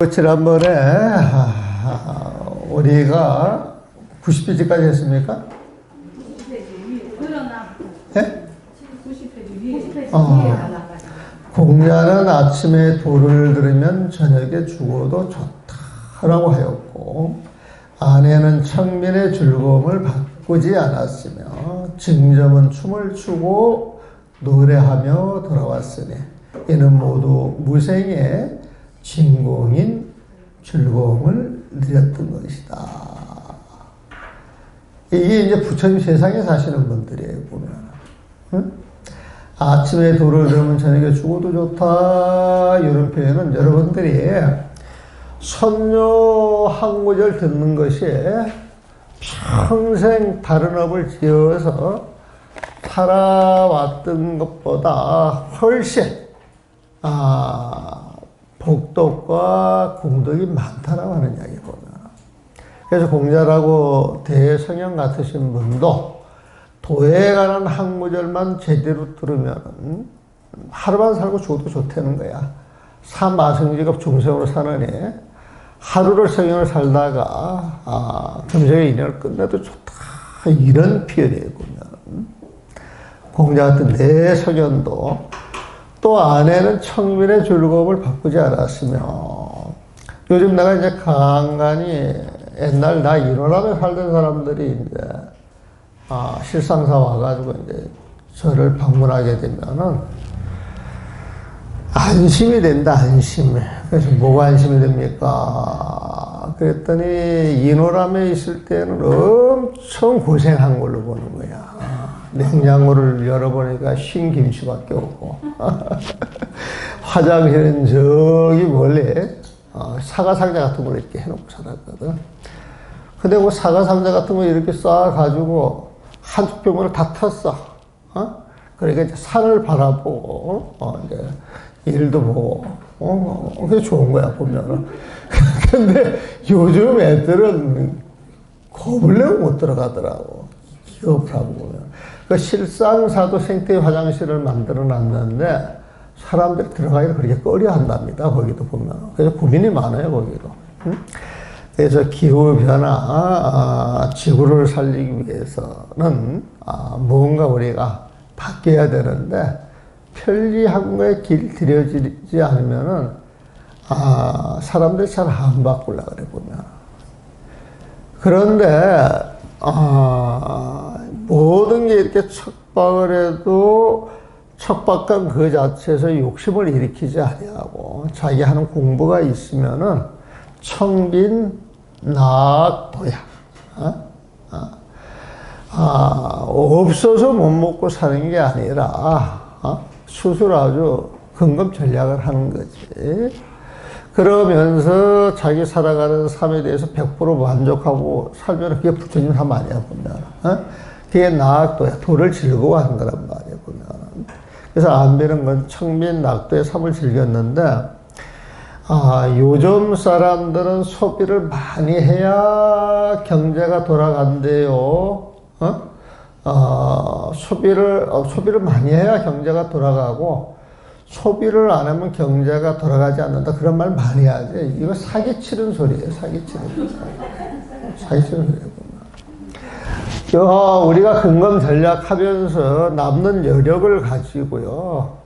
지난번에 우리가 90페이지까지 했습니까? 90페이지 네? 90페이지 공자는 아침에 도를 들으면 저녁에 죽어도 좋다라고 하였고, 아내는 청민의 즐거움을 바꾸지 않았으며 증점은 춤을 추고 노래하며 돌아왔으니 이는 모두 무생의 진공인 즐거움을 누렸던 것이다. 이게 이제 부처님 세상에 사시는 분들이에요, 보면. 응? 아침에 도를 들으면 저녁에 죽어도 좋다. 이런 표현은 여러분들이 선녀 한 구절 듣는 것이 평생 다른 업을 지어서 살아왔던 것보다 훨씬 복덕과 공덕이 많다라고 하는 이야기거든요. 그래서 공자라고 대성형 같으신 분도 도에 관한 한 구절만 제대로 들으면 하루만 살고 죽어도 좋다는 거야. 사마성직업 중생으로 사느니 하루를 성형을 살다가 금생의 인연을 끝내도 좋다. 이런 표현이에요, 보면. 공자 같은 대성현도 또 아내는 청민의 즐거움을 바꾸지 않았으며, 요즘 내가 이제 간간히 옛날 나 인호람에 살던 사람들이 이제 실상사 와가지고 이제 저를 방문하게 되면은 안심이 된다, 안심이. 그래서 뭐가 안심이 됩니까? 그랬더니 인호람에 있을 때는 엄청 고생한 걸로 보는 거야. 냉장고를 열어보니까 쉰 김치밖에 없고 화장실은 저기 멀리 사과 상자 같은 걸 이렇게 해놓고 살았거든. 근데 그 사과 상자 같은 거 이렇게 쌓아가지고 한쪽 벽면을 다 탔어. 그러니까 이제 산을 바라보고 이제 일도 보고 그게 좋은 거야, 보면은. 근데 요즘 애들은 겁을 내고 못 들어가더라고, 기업을 하고 보면. 그 실상사도 생태 화장실을 만들어 놨는데 사람들이 들어가기를 그렇게 꺼려 한답니다, 거기도 보면. 그래서 고민이 많아요, 거기도. 그래서 기후변화, 지구를 살리기 위해서는 뭔가 우리가 바뀌어야 되는데, 편리한 거에 길 들여지지 않으면은 사람들이 잘 안 바꾸려고 그래, 보면. 그런데 모든 게 이렇게 척박을 해도 척박한 그 자체에서 욕심을 일으키지 아니하고 자기 하는 공부가 있으면은 청빈낙도야. 없어서 못 먹고 사는 게 아니라 스스로 아주 근검 전략을 하는 거지. 그러면서 자기 살아가는 삶에 대해서 100% 만족하고 살면 그게 부처님 삶 아니야, 보면. 그게 낙도야. 도를 즐거워하는 거란 말이야, 보면. 그래서 안배는 건 청민 낙도의 삶을 즐겼는데, 요즘 사람들은 소비를 많이 해야 경제가 돌아간대요. 소비를 많이 해야 경제가 돌아가고, 소비를 안 하면 경제가 돌아가지 않는다. 그런 말 많이 하지. 이거 사기치는 소리예요, 사기치는 소리예요. 우리가 근검 전략하면서 남는 여력을 가지고요,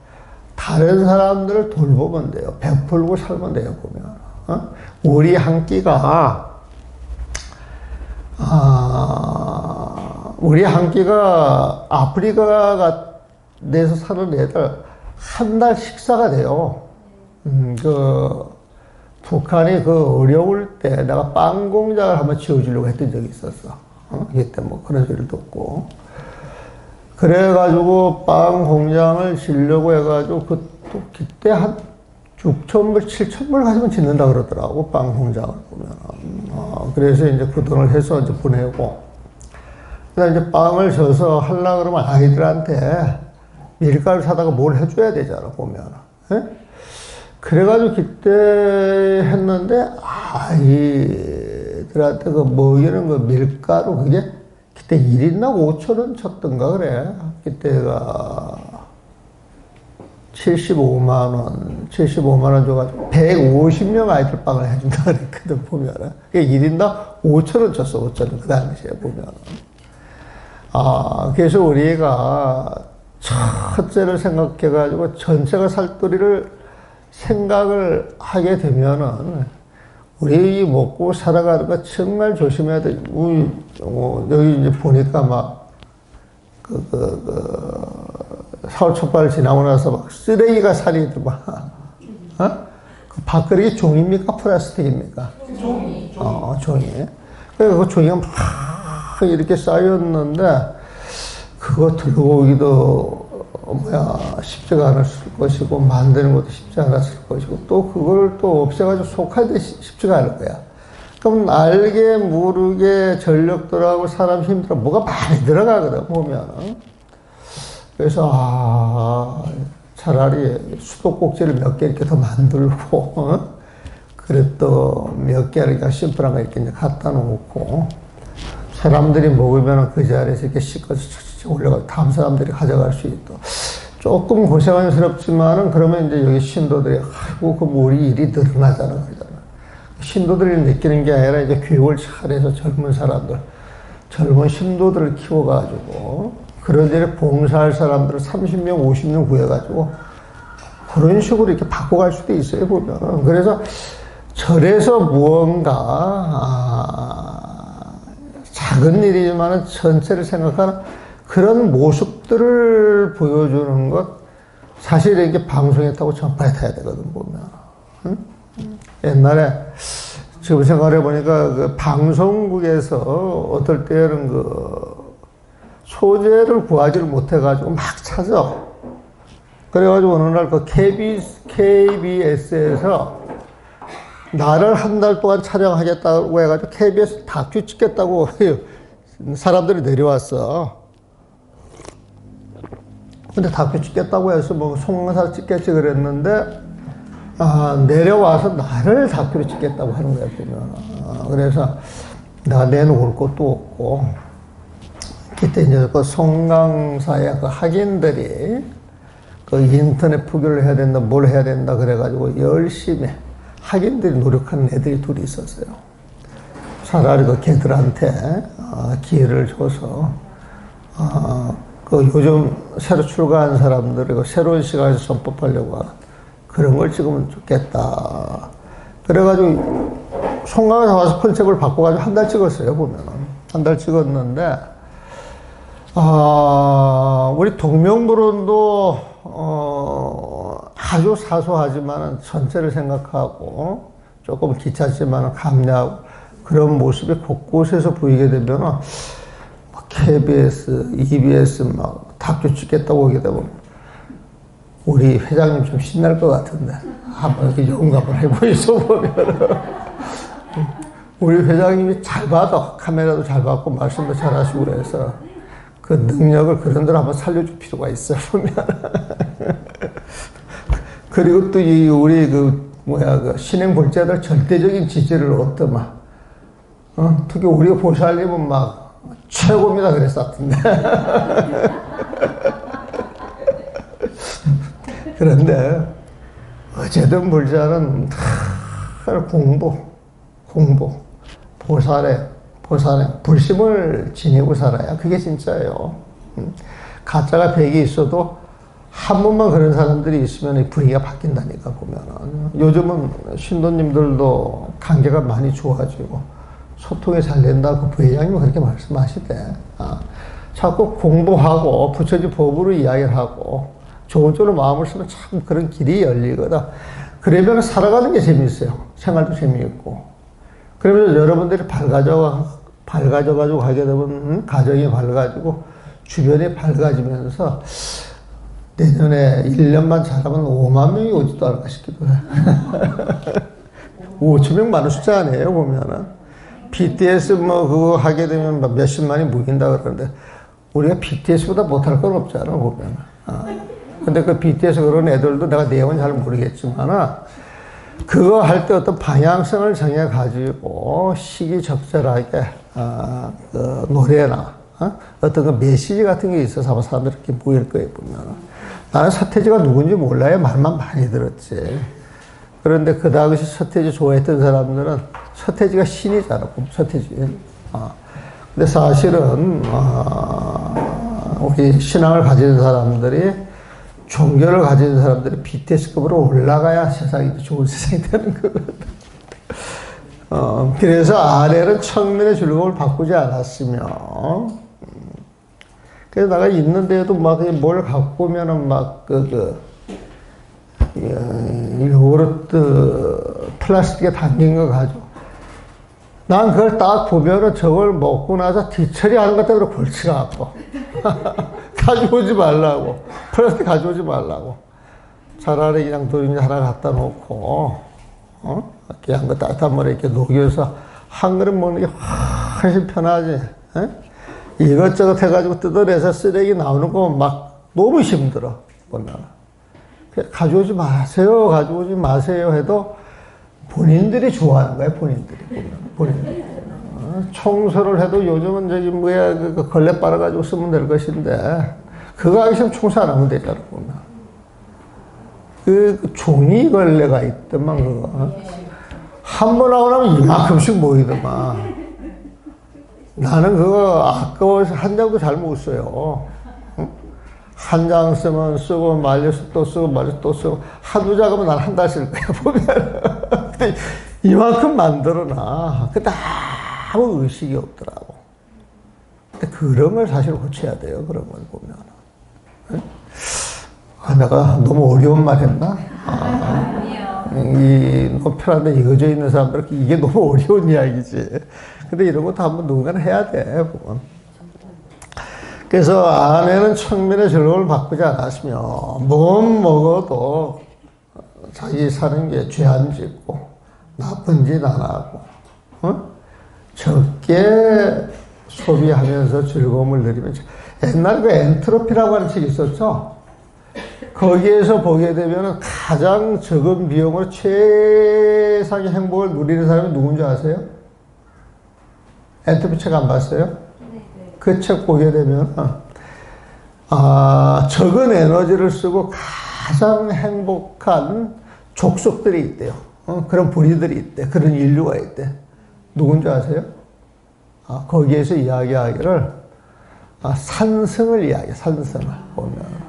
다른 사람들을 돌보면 돼요. 베풀고 살면 돼요, 보면. 우리 한 끼가 아프리카 내에서 사는 애들 한 달 식사가 돼요. 북한이 어려울 때 내가 빵 공장을 한번 지어주려고 했던 적이 있었어. 그때 뭐 그런 소리를 듣고. 그래가지고 빵 공장을 지으려고 해가지고 그때 한 6,000불, 7,000불 가지고 짓는다 그러더라고, 빵 공장을 보면. 그래서 이제 그 돈을 해서 이제 보내고. 그다음에 이제 빵을 져서 하려고 그러면 아이들한테 밀가루 사다가 뭘 해줘야 되잖아, 보면. 그래가지고 그때 했는데, 아이들한테 먹이는 밀가루, 그게 그때 1인당 5,000원 쳤던가 그래. 그때가 75만 원, 75만 원 줘가지고 150명 아이들 빵을 해준다 그랬거든, 보면은. 1인당 5천 원 줬어, 5천 원. 그 당시에 보면은. 그래서 우리가 첫째를 생각해가지고 전체가 살도리를 생각을 하게 되면은 우리 먹고 살아가는 거 정말 조심해야 돼. 여기 이제 보니까 막, 사월 첫발 지나고 나서 막 쓰레기가 살이더만. 그 밥그릇이 종입니까? 플라스틱입니까? 종이. 종이. 그래서 그 종이가 막 이렇게 쌓였는데, 그거 들고 오기도, 쉽지가 않았을 것이고, 만드는 것도 쉽지 않았을 것이고, 또 그걸 또 없애가지고 속하기도 쉽지가 않을 거야. 그럼 알게 모르게 전력들하고 사람 힘들어 뭐가 많이 들어가거든, 보면은. 그래서, 차라리 수도꼭지를 몇 개 이렇게 더 만들고, 그릇도 몇 개 이렇게 심플한 거 이렇게 이제 갖다 놓고, 사람들이 먹으면 그 자리에서 이렇게 씻어서 올려가 다음 사람들이 가져갈 수 있도록. 조금 고생스럽지만은 그러면 이제 여기 신도들이, 아이고, 그 우리 일이 늘어나잖아, 그러잖아. 신도들이 느끼는 게 아니라 이제 교육을 잘해서 젊은 사람들, 젊은 신도들을 키워가지고, 그런 일에 봉사할 사람들을 30명, 50명 구해가지고, 그런 식으로 이렇게 바꿔갈 수도 있어요, 보면은. 그래서 절에서 무언가, 작은 일이지만 전체를 생각하는 그런 모습들을 보여주는 것, 사실 이게 방송에 타고 전파에 타야 되거든, 보면. 응? 옛날에, 지금 생각해보니까 그 방송국에서 어떨 때는 그 소재를 구하지를 못해가지고 막 찾아. 그래가지고 어느 날 그 KBS에서 나를 한 달 동안 촬영하겠다고 해가지고 KBS 다큐 찍겠다고 사람들이 내려왔어. 근데 다큐 찍겠다고 해서 뭐 송영사 찍겠지 그랬는데, 내려와서 나를 다큐로 찍겠다고 하는 거야, 보면. 그래서 내가 내놓을 것도 없고, 그때 이제 그 송강사의 그 학인들이 그 인터넷普及를 해야 된다, 뭘 해야 된다 그래가지고 열심히 학인들이 노력하는 애들이 둘이 있었어요. 차라리 그 걔들한테 기회를 줘서 그 요즘 새로 출가한 사람들이 그 새로운 시각에서 전법하려고 하는 그런 걸 찍으면 좋겠다. 그래가지고 송강에서 와서 컨셉을 바꿔가지고 한 달 찍었어요, 보면은. 한 달 찍었는데, 우리 동명불원도 아주 사소하지만 전체를 생각하고 조금 귀찮지만 감내하고 그런 모습이 곳곳에서 보이게 되면 KBS, EBS 막 다큐 찍겠다고 오게 되면 우리 회장님 좀 신날 것 같은데 한번 이렇게 용감을 해보이소 보면 우리 회장님이 잘 받아. 카메라도 잘 받고 말씀도 잘 하시고 그래서 그 능력을 그런 대로 한번 살려줄 필요가 있어 보면. 그리고 또 이 우리 그 신행 볼자들 절대적인 지지를 얻더만. 특히 우리 보살님은 막 최고입니다 그랬었던데. 그런데 어쨌든 불자는 공부, 보살에 불심을 지니고 살아야 그게 진짜예요. 가짜가 100이 있어도 한 번만 그런 사람들이 있으면 분위기가 바뀐다니까, 보면은. 요즘은 신도님들도 관계가 많이 좋아지고 소통이 잘 된다. 그 부회장님은 그렇게 말씀하시대. 자꾸 공부하고 부처지 법으로 이야기를 하고 좋은 쪽으로 마음을 쓰면 참 그런 길이 열리거든. 그러면 살아가는 게 재미있어요. 생활도 재미있고. 그러면서 여러분들이 밝아져가지고 가게 되면 가정이 밝아지고 주변이 밝아지면서 내년에 1년만 잘하면 5만 명이 오지도 않을까 싶기도 해. 5천 명 많은 숫자 아니에요, 보면은. BTS 뭐 그거 하게 되면 몇십만이 모인다 그러는데 우리가 BTS보다 못할 건 없잖아, 보면은. 근데 그 BTS 그런 애들도 내가 내용은 잘 모르겠지만 그거 할 때 어떤 방향성을 정해가지고 시기적절하게 그 노래나 어떤 그 메시지 같은 게 있어서 아마 사람들이 이렇게 모일 거예요, 보면. 나는 서태지가 누군지 몰라요. 말만 많이 들었지. 그런데 그 당시 서태지 좋아했던 사람들은 서태지가 신이잖아. 서태지. 근데 사실은 우리 신앙을 가진 사람들이, 종교를 가진 사람들이 BTS급으로 올라가야 세상이 좋은 세상이 되는 거거든. 그래서 아내는 청년의 즐거움을 바꾸지 않았으며, 그래서 내가 있는데도 막 뭘 갖고 오면은 막 요구르트 플라스틱에 담긴 거 가지고, 난 그걸 딱 보면은 저걸 먹고 나서 뒤처리 하는 것 때문에 골치가 아파. 가져오지 말라고. 플라스틱 가져오지 말라고. 차라리 그냥 도리미 하나 갖다 놓고, 그냥 그 따뜻한 물에 이렇게 녹여서 한 그릇 먹는 게 훨씬 편하지. 이것저것 해가지고 뜯어내서 쓰레기 나오는 거 막 너무 힘들어. 가져오지 마세요. 가져오지 마세요 해도 본인들이 좋아하는 거야, 본인들이. 청소를 해도 요즘은 저기 뭐야, 그 걸레 빨아가지고 쓰면 될 것인데, 그거 하기 싫으면 청소 안 하면 되잖아, 보면. 그 종이 걸레가 있더만, 그거. 한 번 하고 나면 이만큼씩 모이더만. 나는 그거 아까워서 한 장도 잘 못 써요. 한 장 쓰면 쓰고 말려서 또 쓰고 말려서 또 쓰고 한두 장 하면 난 한 달 쓸 거야 보면. 근데 이만큼 만들어놔. 근데 아무 의식이 없더라고. 근데 그런 걸 사실 고쳐야 돼요. 그런 걸 보면. 내가 너무 어려운 말 했나? 이 편한데 이어져 있는 사람들은 이게 너무 어려운 이야기지. 근데 이런 것도 한번 누군가는 해야 돼, 보면. 그래서 아내는 청년의 즐거움을 바꾸지 않았으며, 못 먹어도 자기 사는 게 죄 안 짓고, 나쁜 짓 안 하고, 적게 소비하면서 즐거움을 누리면서. 옛날에 그 엔트로피라고 하는 책이 있었죠? 거기에서 보게 되면 가장 적은 비용으로 최상의 행복을 누리는 사람이 누군지 아세요? 엔트로피 책 안 봤어요? 그 책 보게 되면, 적은 에너지를 쓰고 가장 행복한 족속들이 있대요. 그런 부리들이 있대. 그런 인류가 있대. 누군지 아세요? 거기에서 이야기하기를, 산성을 이야기해, 산성을 보면.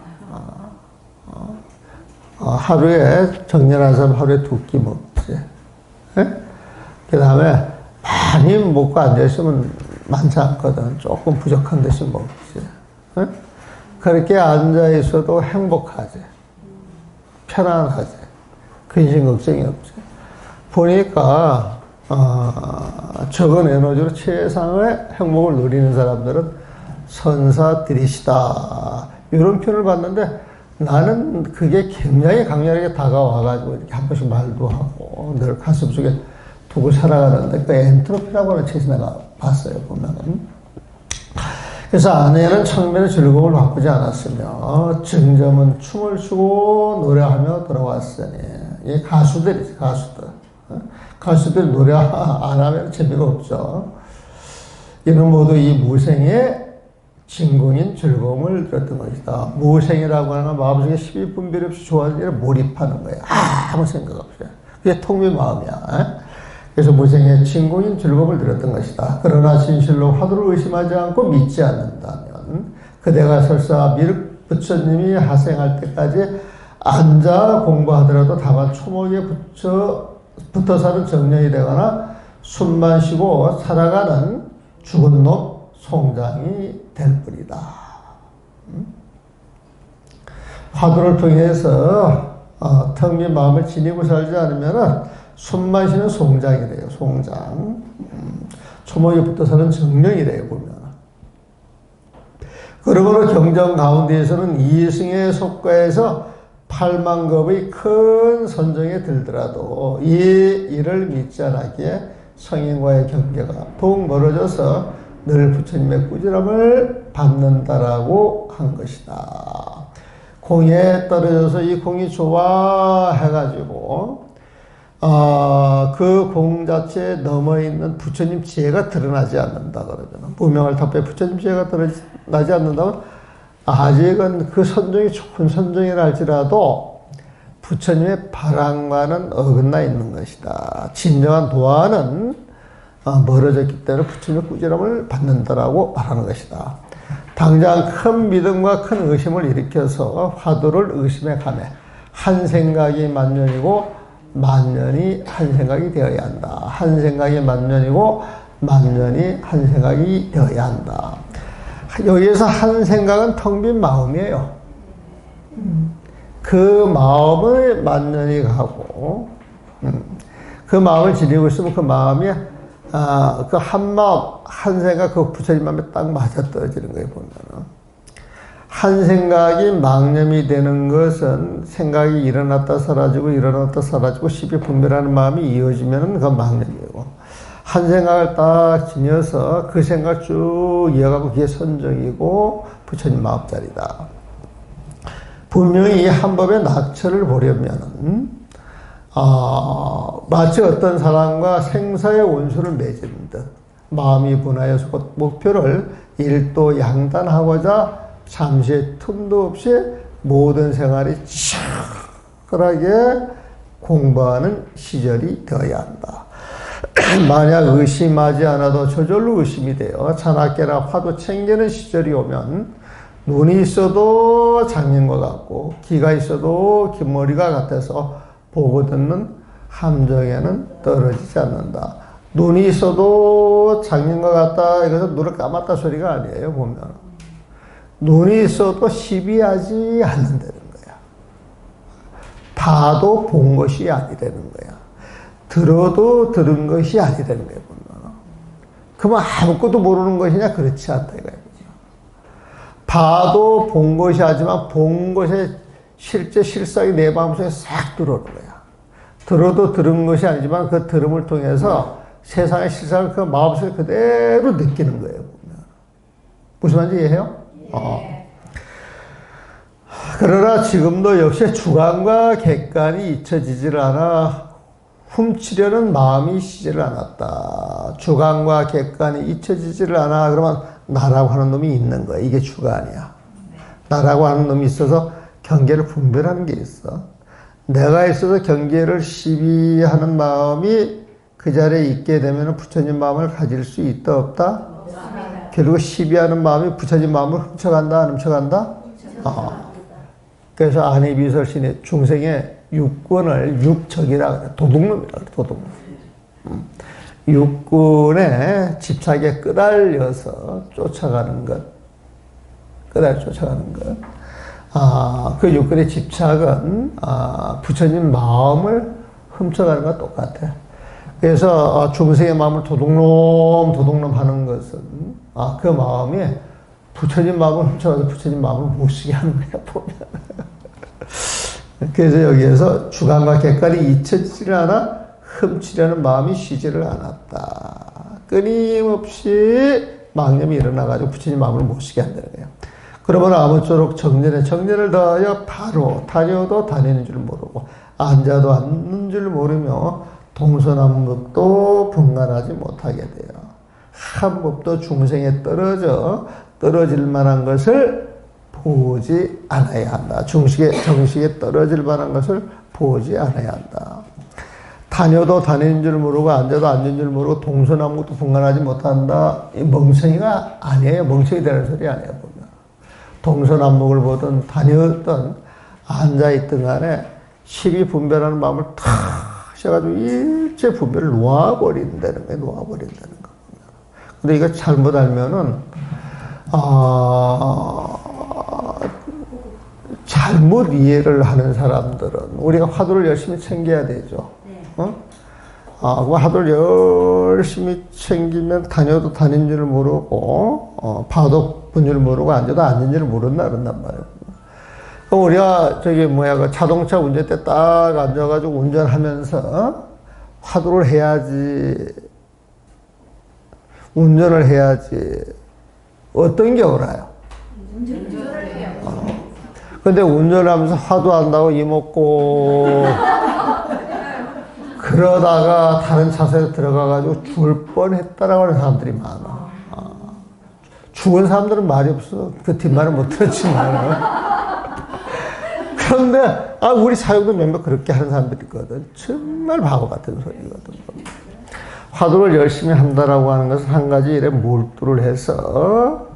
하루에, 정년한 사람 하루에 2끼 먹지. 그 다음에 많이 먹고 앉아있으면 많지 않거든. 조금 부족한 듯이 먹지. 그렇게 앉아있어도 행복하지. 편안하지. 근심 걱정이 없지. 보니까, 적은 에너지로 최상의 행복을 누리는 사람들은 선사들이시다. 이런 표현을 봤는데 나는 그게 굉장히 강렬하게 다가와가지고 이렇게 한 번씩 말도 하고 늘 가슴 속에 두고 살아가는데 그 엔트로피라고 하는 책에서 내가 봤어요, 보면은. 그래서 아내는 청년의 즐거움을 바꾸지 않았으며 정점은 춤을 추고 노래하며 돌아왔으니. 이 가수들이지, 가수들. 가수들이 노래 안 하면 재미가 없죠. 이는 모두 이 무생의 진공인 즐거움을 누렸던 것이다. 무생이라고 하는 마음속에 12분별 없이 좋아하는 일에 몰입하는 거예요. 아무 생각 없이. 그게 통비 마음이야. 그래서 무생의 진공인 즐거움을 누렸던 것이다. 그러나 진실로 화두를 의심하지 않고 믿지 않는다면 그대가 설사 미륵 부처님이 하생할 때까지 앉아 공부하더라도 다만 초목에 붙어 사는 정령이 되거나 숨만 쉬고 살아가는 죽은 놈 송장이 될 뿐이다. 화두를 통해서 텅 빈 마음을 지니고 살지 않으면 숨만 쉬는 송장이래요. 송장. 초목에 붙어 사는 정령이래요, 보면. 그러므로 경전 가운데에서는 이승의 속가에서 8만 겁의 큰 선정에 들더라도 이 일을 믿지 않았기에 성인과의 경계가 더욱 멀어져서 늘 부처님의 꾸지람을 받는다라고 한 것이다. 공에 떨어져서 이 공이 좋아해가지고 그 공 자체에 넘어있는 부처님 지혜가 드러나지 않는다 그러잖아. 무명할 탑에 부처님 지혜가 드러나지 않는다면 아직은 그 선종이 좋은 선종이라 할지라도 부처님의 바람과는 어긋나 있는 것이다. 진정한 도화는 멀어졌기 때문에 부처님의 꾸지람을 받는다라고 말하는 것이다. 당장 큰 믿음과 큰 의심을 일으켜서 화두를 의심해 가매 한 생각이 만년이고 만년이 한 생각이 되어야 한다. 한 생각이 만년이고 만년이 한 생각이 되어야 한다. 여기에서 한 생각은 텅 빈 마음이에요. 그 마음을 만년이 가고 그 마음을 지니고 있으면 그 마음이 그 한 마음, 한 생각, 그 부처님 마음에 딱 맞아 떨어지는 거예요, 보면은. 한 생각이 망념이 되는 것은 생각이 일어났다 사라지고, 일어났다 사라지고, 십이 분별하는 마음이 이어지면은 그 망념이고, 한 생각을 딱 지녀서 그 생각 쭉 이어가면 그게 선정이고, 부처님 마음자리다. 분명히 이 한 법의 낙처를 보려면은, 마치 어떤 사람과 생사의 원수를 맺은 듯 마음이 분하여서 목표를 일도양단하고자 잠시의 틈도 없이 모든 생활이 치열하게 공부하는 시절이 되어야 한다. 만약 의심하지 않아도 저절로 의심이 되어 자나깨나 화두 챙기는 시절이 오면 눈이 있어도 장님과 같고 귀가 있어도 긴 머리가 같아서 보고 듣는 함정에는 떨어지지 않는다. 눈이 있어도 장님과 같다. 이것은 눈을 감았다 소리가 아니에요, 보면. 눈이 있어도 시비하지 않는다는 거야. 봐도 본 것이 아니라는 거야. 들어도 들은 것이 아니라는 거야, 보면. 그러면 아무것도 모르는 것이냐? 그렇지 않다, 이거야. 봐도 본 것이 하지만 본 것의 실제 실상이 내 마음속에 싹 들어오는 거야. 들어도 들은 것이 아니지만 그 들음을 통해서 세상의 실상을 그 마음속에 그대로 느끼는 거예요. 보면. 무슨 말인지 이해해요? 그러나 지금도 역시 주관과 객관이 잊혀지질 않아 훔치려는 마음이 쉬지를 않았다. 주관과 객관이 잊혀지지를 않아. 그러면 나라고 하는 놈이 있는 거야. 이게 주관이야. 나라고 하는 놈이 있어서 경계를 분별하는 게 있어. 내가 있어서 경계를 시비하는 마음이 그 자리에 있게 되면 부처님 마음을 가질 수 있다 없다? 결국 시비하는 마음이 부처님 마음을 훔쳐간다 안 훔쳐간다? 그래서 안희비설신이 중생의 육군을 육적이라 그래. 도둑놈이라 그래. 도둑놈. 육군에 집착에 끄달려서 쫓아가는 것. 끄달려 쫓아가는 것. 그 육군의 집착은 부처님 마음을 훔쳐가는 것과 똑같아. 그래서 중생의 마음을 도둑놈 하는 것은 그 마음이 부처님 마음을 훔쳐가서 부처님 마음을 못 쓰게 하는 거야, 보면. 그래서 여기에서 주관과 객관이 잊혀지질 않아 훔치려는 마음이 쉬지를 않았다. 끊임없이 망념이 일어나가지고 부처님 마음을 못 쓰게 한다는 거예요. 그러면 아무쪼록 정전을 더하여 바로 다녀도 다니는 줄 모르고 앉아도 앉는 줄 모르며 동서남북도 분간하지 못하게 돼요. 한 법도 중생에 떨어질 만한 것을 보지 않아야 한다. 정식에 떨어질 만한 것을 보지 않아야 한다. 다녀도 다니는 줄 모르고 앉아도 앉는 줄 모르고 동서남북도 분간하지 못한다. 이 멍청이가 아니에요. 멍청이 되는 소리 아니에요. 보면. 동서남북을 보든 다녔든 앉아있든 간에 십이 분별하는 마음을 탁 셔가지고 일체 분별을 놓아버린다는 거예요. 놓아버린다는 거. 근데 이거 잘못 알면은 잘못 이해를 하는 사람들은 우리가 화두를 열심히 챙겨야 되죠. 그 화두를 열심히 챙기면 다녀도 다닌 줄 모르고 봐도 본 줄 모르고 앉아도 앉은 줄 모른다 그런단 말이에요. 그럼 우리가 그 자동차 운전 때 딱 앉아가지고 운전하면서 화두를 해야지, 운전을 해야지. 어떤 게 옳아요? 운전을 해요. 근데 운전을 하면서 화두한다고 이먹고 그러다가 다른 차선에 들어가가지고 죽을 뻔했다라고 하는 사람들이 많아. 죽은 사람들은 말이 없어. 그 뒷말은 못 들었지만. 그런데, 우리 사역도 몇몇 그렇게 하는 사람들이 있거든. 정말 바보 같은 소리거든. 화두를 열심히 한다라고 하는 것은 한 가지 일에 몰두를 해서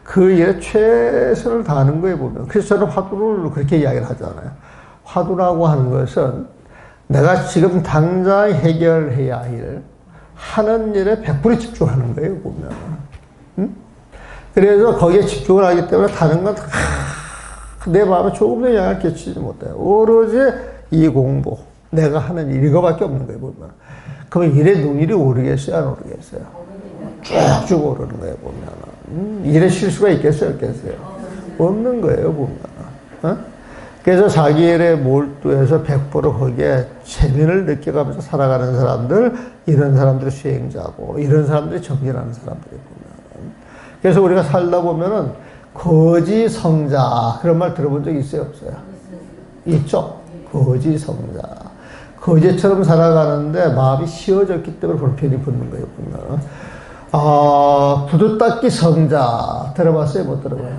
그 일에 최선을 다하는 거에 보면. 그래서 저는 화두를 그렇게 이야기를 하잖아요. 화두라고 하는 것은 내가 지금 당장 해결해야 할 하는 일에 100% 집중하는 거예요, 보면. 응? 그래서 거기에 집중을 하기 때문에 다른 건 내 마음에 조금도 영향을 끼치지 못해요. 오로지 이 공부, 내가 하는 일, 이거밖에 없는 거예요, 보면. 그러면 일의 능률이 오르겠어요, 안 오르겠어요? 쭉쭉 오르는 거예요, 보면. 일에 실수가 있겠어요, 없겠어요? 없는 거예요, 보면. 어? 그래서 자기 일에 몰두해서 100% 거기에 재미를 느껴가면서 살아가는 사람들, 이런 사람들이 수행자고, 이런 사람들이 정진하는 사람들이 보면. 그래서 우리가 살다 보면은 거지성자, 그런 말 들어본 적 있어요, 없어요? 있죠? 거지성자. 거지처럼 살아가는데 마음이 쉬워졌기 때문에 불편이 붙는 거예요, 보면. 구두 닦기 성자. 들어봤어요? 못 들어봐요?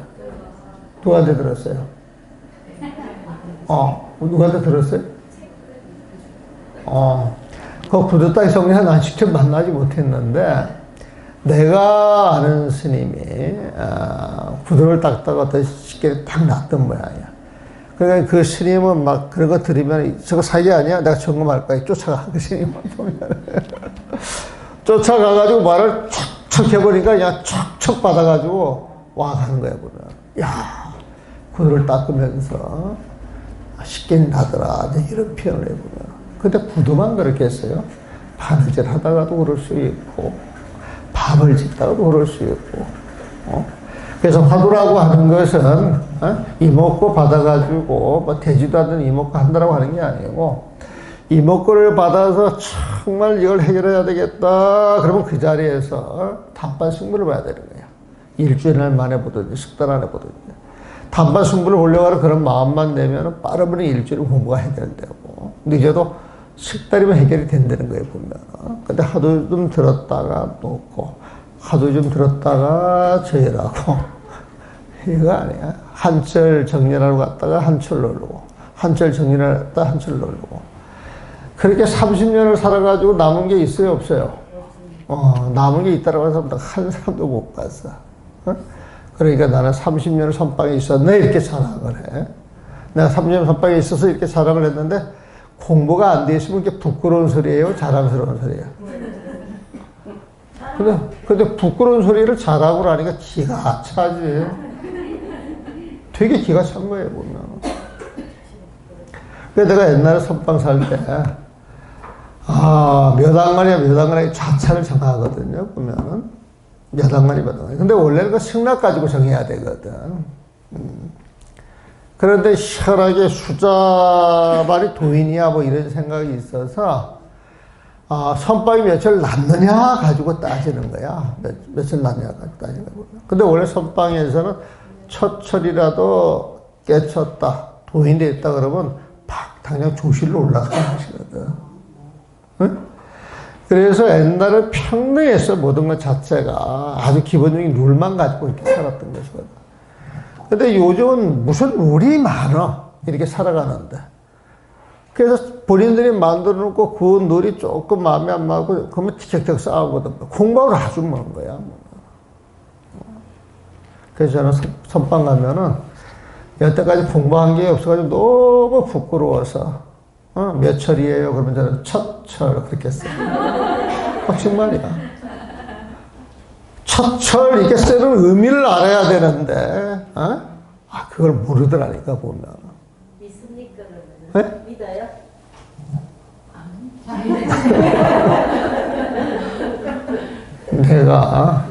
누구한테 들었어요? 누구한테 들었어요? 그 구두 닦기 성자 난 직접 만나지 못했는데, 내가 아는 스님이 구두를 닦다가 더 쉽게 딱 놨던 모양이야. 그러니까 그 스님은 막 그런 거 들으면 저거 사기 아니야? 내가 점검할 거야. 쫓아가. 그 스님만 보면. 쫓아가가지고 말을 척척 해보니까 그냥 척척 받아가지고 와 가는 거야, 보면. 야, 구두를 닦으면서 쉽게 나더라. 이런 표현을 해보면. 근데 구두만 그렇게 했어요. 바느질 하다가도 그럴 수 있고, 밥을 짓다가도 그럴 수 있고. 그래서 화두라고 하는 것은 이목구 받아가지고 뭐 되지도 않는 이목구 한다라고 하는 게 아니고, 이목구를 받아서 정말 이걸 해결해야 되겠다 그러면 그 자리에서 단반 승부를 봐야 되는 거예요. 일주일 만에 보든지 석 달 안에 보든지. 단반 승부를 보려고 하는 그런 마음만 내면 빠르면 일주일 공부가 해결되고, 늦어도 석 달이면 해결이 된다는 거예요, 보면. 근데 하도 좀 들었다가 놓고, 하도 좀 들었다가 저열하고, 이거 아니야. 한철 정리하러 갔다가 한철 놀고, 한철 정리하러 갔다가 한철 놀고. 그렇게 30년을 살아가지고 남은 게 있어요, 없어요? 남은 게 있다라고 해서 한 사람도 못 봤어. 그러니까 나는 30년을 선방에 있었네, 이렇게 자랑을 해. 내가 30년 선방에 있어서 이렇게 자랑을 했는데, 공부가 안 돼 있으면 이게 부끄러운 소리예요? 자랑스러운 소리예요? 근데 부끄러운 소리를 자랑으로 하니까 기가 차지. 되게 기가 찬 거예요, 보면. 그래서 내가 옛날에 선방 살 때, 몇 학년에 자차를 정하거든요, 보면은. 몇 학년이. 근데 원래는 그 승낙 가지고 정해야 되거든. 그런데 희한하게 숫자발이 도인이야 뭐 이런 생각이 있어서 선방이 며칠 남느냐 가지고 따지는 거야. 며칠 남느냐 가지고 따지는 거야. 근데 원래 선방에서는 첫 철이라도 깨쳤다, 도인이 됐다 그러면 당장 조실로 올라가는 것이거든. 응? 그래서 옛날에 평등했어. 모든 것 자체가 아주 기본적인 룰만 가지고 이렇게 살았던 것이거든. 근데 요즘은 무슨 룰이 많아. 이렇게 살아가는데. 그래서 본인들이 만들어 놓고 그 룰이 조금 마음에 안 맞고, 그러면 티격태격 싸우거든. 공부하고 아주 먼 거야. 그래서 저는 선방 가면은, 여태까지 공부한 게 없어가지고 너무 부끄러워서, 몇 철이에요? 그러면 저는 첫 철, 그렇게 써요. 정말이야. 첫 철, 이렇게 쓰는 의미를 알아야 되는데, 그걸 모르더라니까, 보면. 믿습니까, 그러면? 네? 믿어요? 내가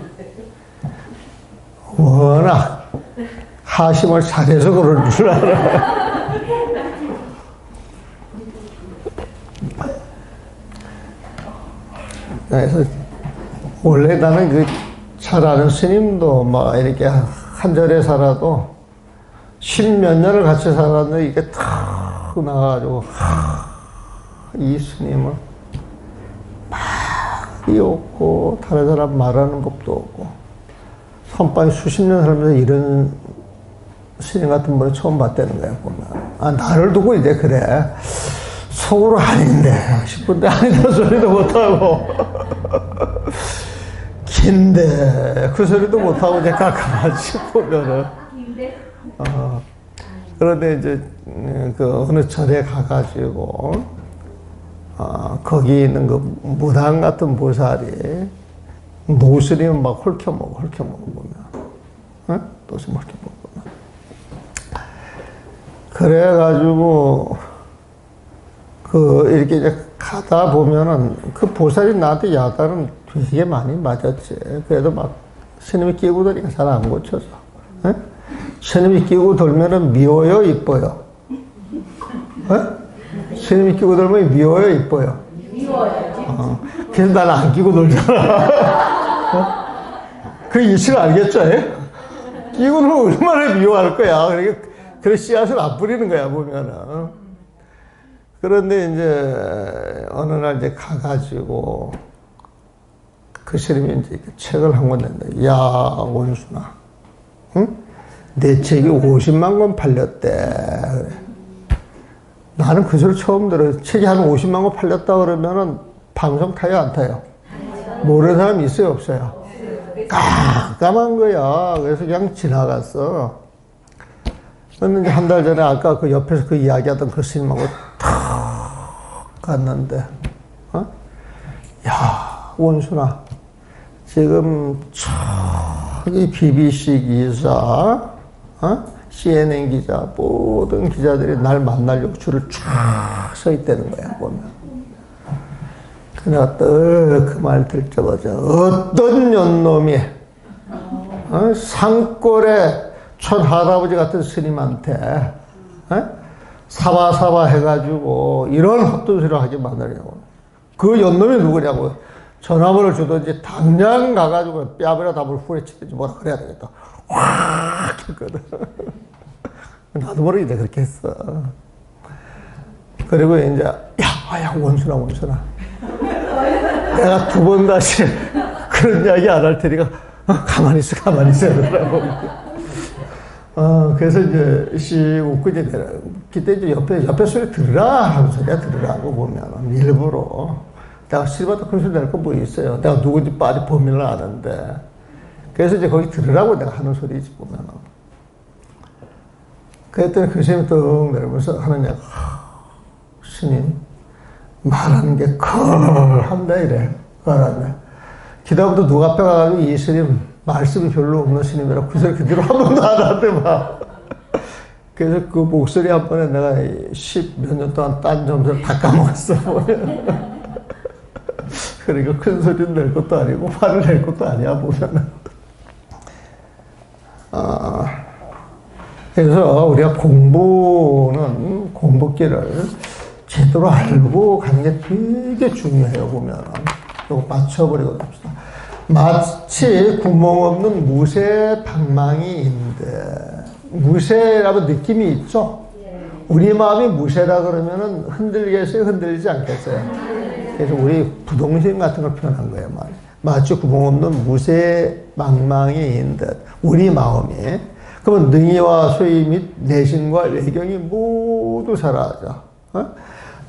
워낙 하심을 잘해서 그럴 줄 알아. 그래서 원래 나는 그 잘 아는 스님도 막 이렇게 한 절에 살아도 십몇 년을 같이 살았는데 이게 탁 나가가지고 이 스님은 말이 없고 다른 사람 말하는 법도 없고 선방에 수십 년 살면서 이런 스님 같은 분을 처음 봤다는 거야, 보면. 아, 나를 두고 이제 그래. 속으로 아닌데 싶은데 아니다 소리도 못하고 긴데 그 소리도 못하고 이제 가끔만 싶으면은 그런데 이제 그 어느 절에 가가지고 거기 있는 그 무당 같은 보살이 노스님 막 홀켜먹어 보면 응? 노스님 홀켜먹어 보면 그래가지고 그 이렇게 이제 가다 보면은 그 보살이 나한테 야단은 되게 많이 맞았지. 그래도 막 스님이 끼고 돌니까 잘 안 고쳐서. 에? 스님이 끼고 돌면은 미워요, 이뻐요? 에? 스님이 끼고 돌면 미워요, 이뻐요? 미워요. 그래서 나는 안 끼고 놀잖아. 그 이치를 알겠죠? 끼고 놀면 얼마나 미워할 거야. 그러니까 그런 씨앗을 안 뿌리는 거야, 보면은. 그런데 이제 어느 날 이제 가가지고 그 스님이 이제 책을 한 권 낸다. 야, 원순아, 응? 내 책이 50만 권 팔렸대. 그래. 나는 그 소리 처음 들어요. 책이 한 50만 권 팔렸다 그러면은 방송 타요, 안 타요? 모르는 사람 있어요, 없어요? 깜깜한 거야. 그래서 그냥 지나갔어. 그런데 한 달 전에 아까 그 옆에서 그 이야기하던 그 스님하고 탁 갔는데, 야, 원순아, 지금 저기 BBC 기자, CNN 기자, 모든 기자들이 날 만나려고 줄을 쫙 서 있다는 거야, 보면. 내가 그 말 들자마자 어떤 년놈이 산골에 촌 할아버지 같은 스님한테 사바사바 해가지고 이런 헛된 소리를 하지 말라냐고. 그 연놈이 누구냐고. 전화번호를 주든지 당장 가가지고 뺨이라 답을 후려치든지 뭐라 그래야 되겠다. 확 했거든. 나도 모르게 그렇게 했어. 그리고 이제 야 원순아 내가 두 번 다시 그런 이야기 안 할 테니까 가만히 있어 이러더라고. 그래서 이제 웃고 이제 그때 이제 옆에 소리 들으라 하면서 내가 들으라고 보면 일부러 내가 실바도 큰 소리 낼 거 뭐 있어요. 내가 누군지 빨리 범인을 아는데. 그래서 이제 거기 들으라고 내가 하는 소리지 보면. 그랬더니 그 스님이 뚝 내리면서 하는 얘기가 스님 말하는 게 컬한다 이래. 컬한다. 기다부터 누가 앞에 가가지고 이 스님 말씀이 별로 없는 스님이라 그 소리 그대로 한 번도 안 하대 막. 그래서 그 목소리 한 번에 내가 10몇 년 동안 딴 점수를 다 까먹었어. 그러니까 큰 소리는 낼 것도 아니고 화를 낼 것도 아니야 보면은. 그래서 우리가 공부는 공부길을 제대로 알고 가는 게 되게 중요해요 보면. 이거 맞춰버리고 갑시다. 마치 구멍 없는 무쇠 방망이인데 무쇠라고 느낌이 있죠? 우리 마음이 무쇠라 그러면은 흔들겠어요? 흔들리지 않겠어요? 그래서 우리 부동신 같은 걸 표현한 거예요. 마치 구멍 없는 무쇠 방망이인 듯 우리 마음이. 그러면 능의와 소위 및 내신과 외경이 모두 사라져.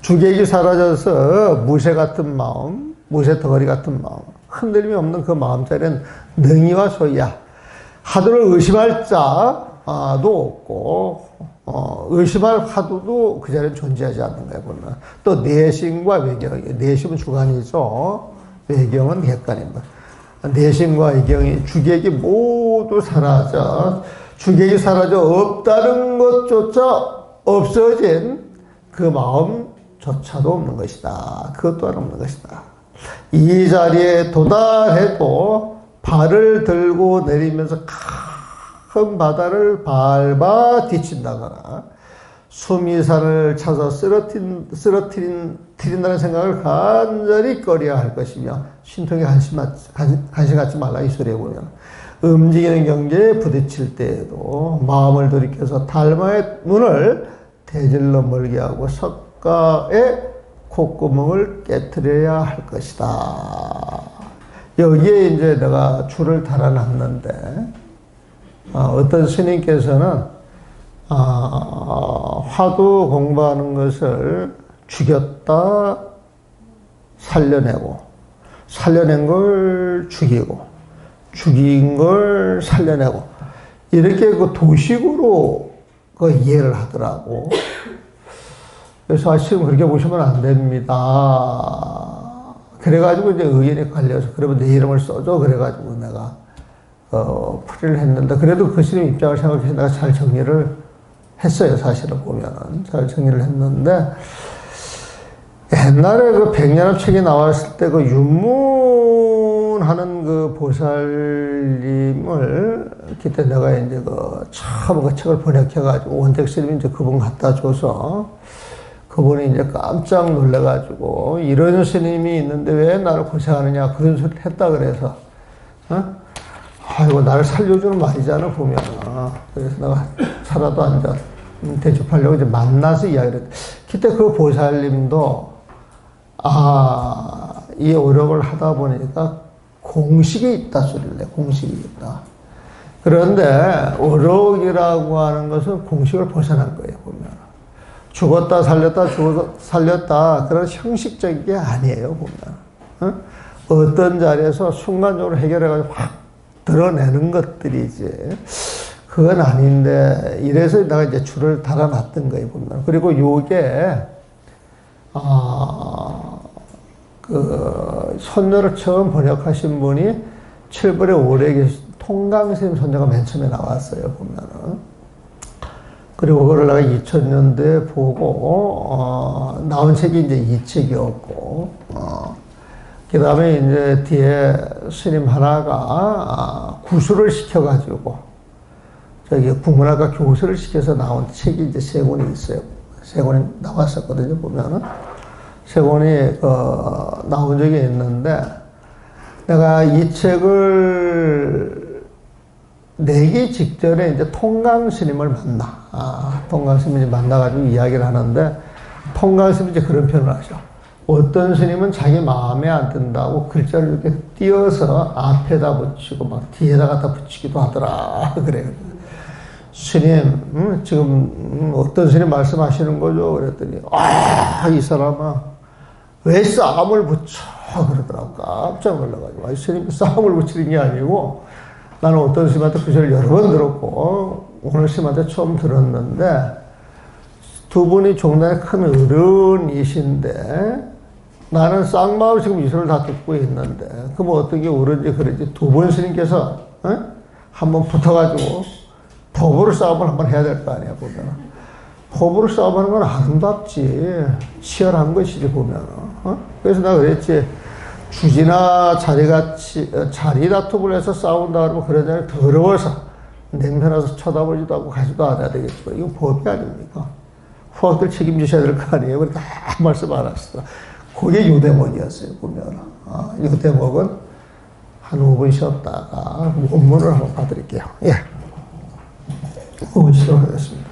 주객이 사라져서 무쇠 같은 마음, 무쇠 덩어리 같은 마음, 흔들림이 없는 그 마음자리는 능의와 소이야. 하도를 의심할 자도 없고 의심할 하도도 그 자리에 존재하지 않는 거야 보면. 또 내심과 외경, 내심은 주관이죠. 외경은 객관입니다. 내심과 외경이 주객이 모두 사라져. 주객이 사라져 없다는 것조차 없어진 그 마음조차도 없는 것이다. 그것 또한 없는 것이다. 이 자리에 도달해도 발을 들고 내리면서 큰 바다를 밟아 뒤친다거나 수미산을 차서 쓰러뜨린다는 생각을 간절히 꺼려야 할 것이며 신통에 관심 갖지 말라 이 소리에 보면 움직이는 경계에 부딪힐 때에도 마음을 돌이켜서 달마의 눈을 대질러 멀게 하고 석가의 콧구멍을 깨트려야 할 것이다. 여기에 이제 내가 줄을 달아놨는데, 어떤 스님께서는, 화두 공부하는 것을 죽였다, 살려내고, 살려낸 걸 죽이고, 죽인 걸 살려내고, 이렇게 그 도식으로 그 이해를 하더라고. 그래서 지금 그렇게 보시면 안 됩니다. 그래가지고 이제 의견이 갈려서, 그러면 내 이름을 써줘. 그래가지고 내가, 풀이를 했는데, 그래도 그 스님 입장을 생각해서 내가 잘 정리를 했어요. 사실은 보면은. 잘 정리를 했는데, 옛날에 그 백년합 책이 나왔을 때 그 윤문하는 그 보살님을 그때 내가 이제 처음 그 책을 번역해가지고 원택 스님이 이제 그분 갖다 줘서 그분이 이제 깜짝 놀래가지고 이런 스님이 있는데 왜 나를 고생하느냐 그런 소리를 했다 그래서 아이고 나를 살려주는 말이잖아 보면은. 그래서 내가 차라도 앉아 대접하려고 이제 만나서 이야기를 했다. 그때 그 보살님도 이 오력을 하다 보니까 공식이 있다 소리를 내. 공식이 있다. 그런데 오력이라고 하는 것은 공식을 벗어난 거예요 보면. 죽었다 살렸다 죽었다 살렸다 그런 형식적인 게 아니에요 보면. 어떤 자리에서 순간적으로 해결해가지고 확 드러내는 것들이지 그건 아닌데 이래서 내가 이제 줄을 달아놨던 거예요 보면. 그리고 요게 그 선녀를 처음 번역하신 분이 칠벌에 오래 계신 통강스님 선녀가 맨 처음에 나왔어요 보면은. 그리고 그걸 내가 2000년대에 보고 나온 책이 이제 이 책이었고 그 다음에 이제 뒤에 스님 하나가 구술을 시켜가지고 저기 국문학과 교수를 시켜서 나온 책이 이제 세 권이 있어요. 세 권이 나왔었거든요 보면은. 세 권이 나온 적이 있는데 내가 이 책을 내기 직전에 이제 통강스님을 만나. 통강스님을 만나가지고 이야기를 하는데 통강스님이 이제 그런 표현을 하죠. 어떤 스님은 자기 마음에 안 든다고 글자를 이렇게 띄어서 앞에다 붙이고 막 뒤에다 갖다 붙이기도 하더라. 그래요. 스님, 지금 어떤 스님 말씀하시는 거죠? 그랬더니 이 사람아 왜 싸움을 붙여? 그러더라고. 깜짝 놀라가지고. 스님이 싸움을 붙이는 게 아니고 나는 어떤 스님한테 그 소리를 여러 번 들었고 오늘 스님한테 처음 들었는데 두 분이 종단의 큰 어른이신데 나는 쌍마을 지금 이 소리를 다 듣고 있는데 그럼 어떤 게 옳은지 그런지 두 분 스님께서 한번 붙어가지고 법으로 싸움을 한번 해야 될 거 아니야 보면. 법으로 싸움하는 건 아름답지 치열한 것이지 보면. 그래서 내가 그랬지 주지나 자리 다툼을 해서 싸운다 그러면 그런 자리 더러워서 냉면에서 쳐다보지도 않고 가지도 않아야 되겠지만 이건 법이 아닙니까? 후학들 책임지셔야 될 거 아니에요. 그러니까 다 말씀 안 하시더라. 그게 요 대목이었어요 보면. 이 대목은 한 5분 쉬었다가 원문을 한번 봐드릴게요. 예. 5분 쉬도록 하겠습니다.